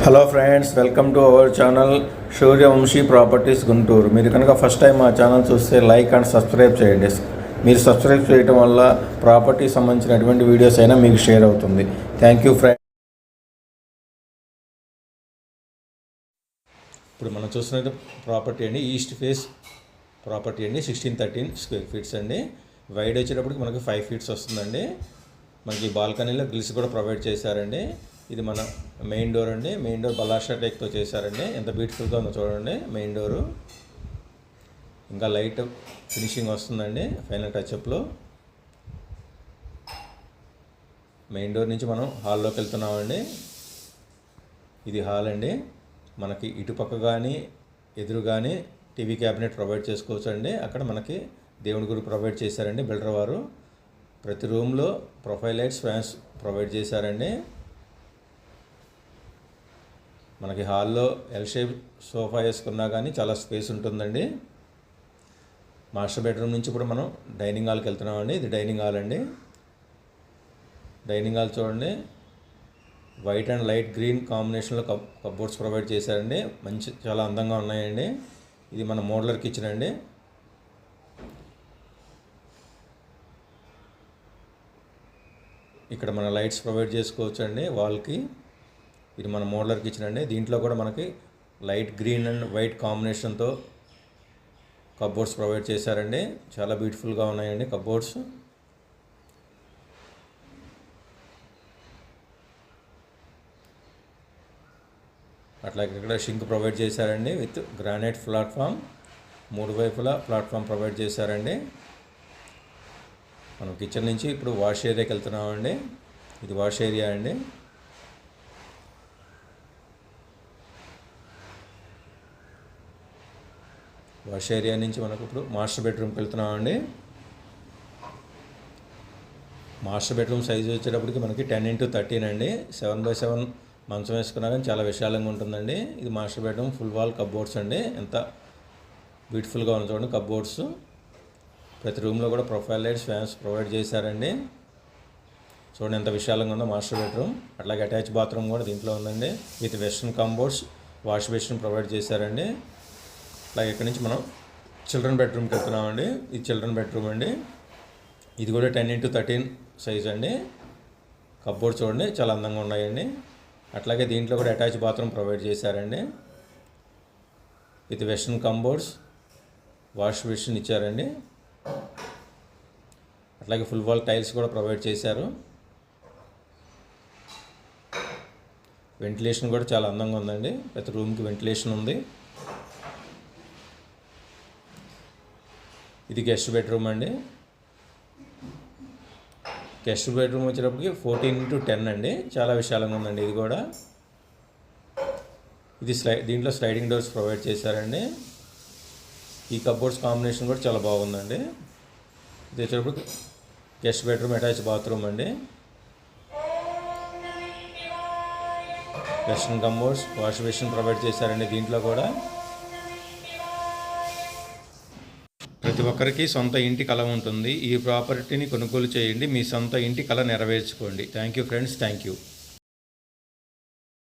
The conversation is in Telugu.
Hello friends, welcome to our channel Suryavanshi properties Guntur. మీరు కనుక ఫస్ట్ టైం మా ఛానల్ చూస్తే లైక్ అండ్ సబ్స్క్రైబ్ చేయండి. మీరు సబ్స్క్రైబ్ చేయడం వల్ల ప్రాపర్టీ సంబంధించినటువంటి వీడియోస్ అయినా మీకు షేర్ అవుతుంది. Thank you friends. ఇప్పుడు మనం చూస్తున్న ప్రాపర్టీ అండి, ఈస్ట్ ఫేస్ ప్రాపర్టీ అండి. 1613 స్క్వేర్ ఫీట్స్ అండి. వైడ్ వచ్చేటప్పటికి మనకి 5 ఫీట్స్ వస్తుందండి. మనకి బాల్కనీలో గ్రిల్స్ కూడా ప్రొవైడ్ చేశారండి. ఇది మన మెయిన్ డోర్ అండి. మెయిన్ డోర్ బలాషా టేక్తో చేశారండి. ఎంత బ్యూటిఫుల్గా ఉందో చూడండి మెయిన్ డోరు. ఇంకా లైట్ ఫినిషింగ్ వస్తుందండి ఫైనల్ టచ్అప్లో. మెయిన్ డోర్ నుంచి మనం హాల్లోకి వెళ్తున్నామండి. ఇది హాల్ అండి. మనకి ఇటుపక్క కానీ ఎదురు కానీ టీవీ క్యాబినెట్ ప్రొవైడ్ చేసుకోవచ్చు అండి. అక్కడ మనకి దేవుడి గుడి ప్రొవైడ్ చేశారండి బిల్డర్ వారు. ప్రతి రూమ్లో ప్రొఫైల్ లైట్స్, ఫ్యాన్స్ ప్రొవైడ్ చేశారండి. మనకి హాల్లో ఎల్ షేప్ సోఫా వేసుకున్నా కానీ చాలా స్పేస్ ఉంటుందండి. మాస్టర్ బెడ్రూమ్ నుంచి ఇప్పుడు మనం డైనింగ్ హాల్కి వెళ్తున్నామండి. ఇది డైనింగ్ హాల్ అండి. డైనింగ్ హాల్ చూడండి, వైట్ అండ్ లైట్ గ్రీన్ కాంబినేషన్లో కప్బోర్డ్స్ ప్రొవైడ్ చేశారండి. చాలా అందంగా ఉన్నాయండి. ఇది మన మోడ్యులర్ కిచెన్ అండి. ఇక్కడ మన లైట్స్ ప్రొవైడ్ చేసుకోవచ్చు అండి వాల్కి. ఇది మన మోడ్యులర్ కిచెన్ అండి. దీంట్లో కూడా మనకి లైట్ గ్రీన్ అండ్ వైట్ కాంబినేషన్తో కప్బోర్డ్స్ ప్రొవైడ్ చేశారండి. చాలా బ్యూటిఫుల్గా ఉన్నాయండి కప్బోర్డ్స్. అట్లాగే ఇక్కడ షింక్ ప్రొవైడ్ చేశారండి విత్ గ్రానైట్ ప్లాట్ఫామ్. 3 వైపులా ప్లాట్ఫామ్ ప్రొవైడ్ చేశారండి. మనం కిచెన్ నుంచి ఇప్పుడు వాష్ ఏరియాకి వెళ్తున్నామండి. ఇది వాష్ ఏరియా అండి. వాష్ ఏరియా నుంచి మనకు ఇప్పుడు మాస్టర్ బెడ్రూమ్కి వెళ్తున్నామండి. మాస్టర్ బెడ్రూమ్ సైజు వచ్చేటప్పటికి మనకి 10x13 అండి. 7x7 మంచం వేసుకున్నా కానీ చాలా విశాలంగా ఉంటుందండి. ఇది master bedroom. Full wall cupboards అండి. ఎంత బ్యూటిఫుల్గా ఉంది చూడండి కప్బోర్డ్స్. ప్రతి రూమ్లో కూడా ప్రొఫైల్ లైట్స్, ఫ్యాన్స్ ప్రొవైడ్ చేశారండి. చూడండి ఎంత విశాలంగా ఉందో మాస్టర్ బెడ్రూమ్. అట్లాగే అటాచ్ బాత్రూమ్ కూడా దీంట్లో ఉందండి. With western commodes, wash basin provide చేశారండి. అలాగే ఇక్కడి నుంచి మనం చిల్డ్రన్ బెడ్రూమ్కి వెళ్తున్నామండి. ఇది చిల్డ్రన్ బెడ్రూమ్ అండి. ఇది కూడా 10x13 సైజ్ అండి. కప్బోర్డ్ చూడండి చాలా అందంగా ఉన్నాయండి. అట్లాగే దీంట్లో కూడా అటాచ్ బాత్రూమ్ ప్రొవైడ్ చేశారండి. With western commodes, wash basin ఇచ్చారండి. అట్లాగే ఫుల్ వాల్ టైల్స్ కూడా ప్రొవైడ్ చేశారు. వెంటిలేషన్ కూడా చాలా అందంగా ఉందండి. ప్రతి రూమ్కి వెంటిలేషన్ ఉంది. ఇది గెస్ట్ బెడ్రూమ్ అండి. గెస్ట్ బెడ్రూమ్ వచ్చేటప్పటికి 14x10 అండి. చాలా విశాలంగా ఉందండి. ఇది కూడా ఇది దీంట్లో స్లైడింగ్ డోర్స్ ప్రొవైడ్ చేశారండి. ఈ కప్బోర్డ్స్ కాంబినేషన్ కూడా చాలా బాగుందండి. ఇది వచ్చేటప్పటికి గెస్ట్ బెడ్రూమ్ అటాచ్ బాత్రూమ్ అండి. Western commodes, wash basin provide చేశారండి. దీంట్లో కూడా ప్రతి ఒక్కరికి సొంత ఇంటి కల ఉంటుంది. ఈ ప్రాపర్టీని కొనుగోలు చేయండి. మీ సొంత ఇంటి కల నెరవేర్చుకోండి. Thank you friends. Thank you.